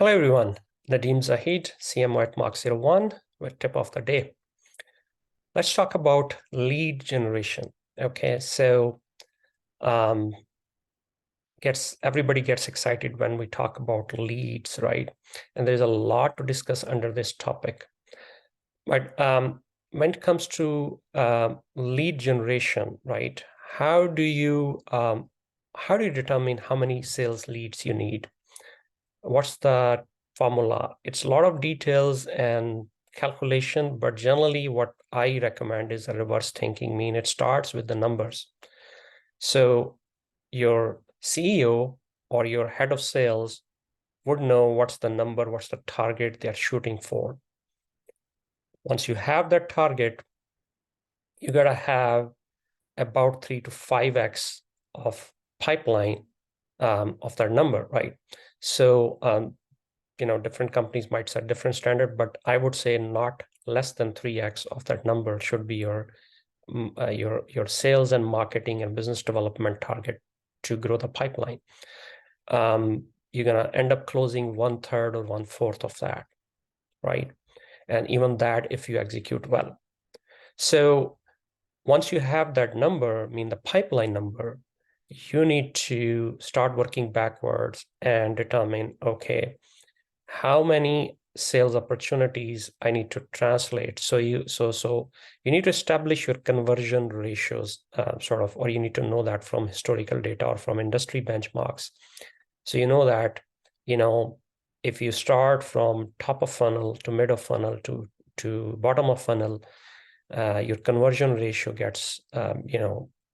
Hello everyone, Nadeem Zahid, CMO at Mark01 with tip of the day. Let's talk about lead generation. Okay, so everybody gets excited when we talk about leads, right? And there's a lot to discuss under this topic. But when it comes to lead generation, right? How do you determine how many sales leads you need? What's the formula? It's a lot of details and calculation, but generally what I recommend is a reverse thinking. Mean it starts with the numbers. So your CEO or your head of sales would know what's the number, what's the target they're shooting for. Once you have that target, you got to have about 3 to 5x of pipeline of that number, right? So different companies might set different standard, but I would say not less than 3x of that number should be your sales and marketing and business development target to grow the pipeline. You're gonna end up closing 1/3 or 1/4 of that, right? And even that if you execute well. So once you have that number, the pipeline number, you need to start working backwards and determine, okay, how many sales opportunities I need to translate. So you need to establish your conversion ratios, or you need to know that from historical data or from industry benchmarks. So you know that, if you start from top of funnel to mid of funnel to bottom of funnel, your conversion ratio gets,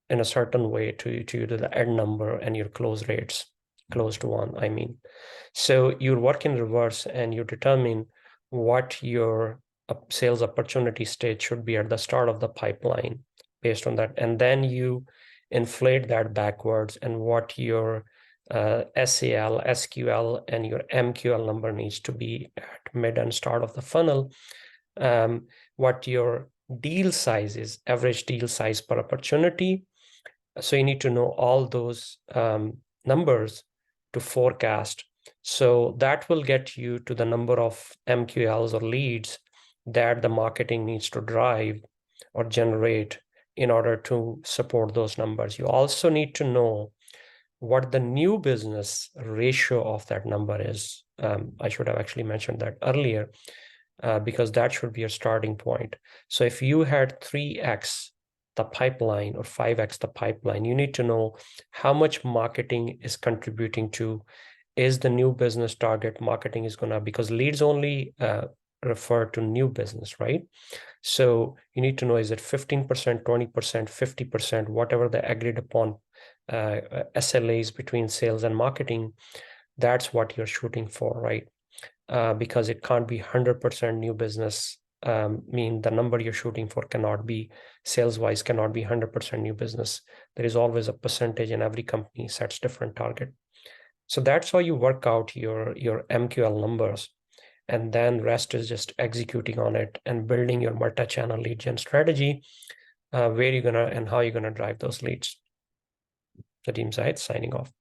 in a certain way to the end number, and your close rates close to 1, So you work in reverse and you determine what your sales opportunity state should be at the start of the pipeline based on that. And then you inflate that backwards, and what your SAL, SQL, and your MQL number needs to be at mid and start of the funnel. What your deal size is, average deal size per opportunity. So you need to know all those numbers to forecast. So that will get you to the number of MQLs or leads that the marketing needs to drive or generate in order to support those numbers. You also need to know what the new business ratio of that number is. I should have actually mentioned that earlier, because that should be your starting point. So if you had 3x the pipeline or 5x the pipeline, you need to know how much marketing is contributing to, is the new business target marketing is gonna, because leads only refer to new business, right? So you need to know, is it 15%, 20%, 50%, whatever the agreed upon SLAs between sales and marketing, that's what you're shooting for, right? Because it can't be 100% new business. The number you're shooting for cannot be, sales-wise, cannot be 100% new business. There is always a percentage, and every company sets different target. So that's how you work out your MQL numbers. And then rest is just executing on it and building your multi-channel lead gen strategy, where you're gonna and how you're gonna drive those leads. Nadeem Zahid signing off.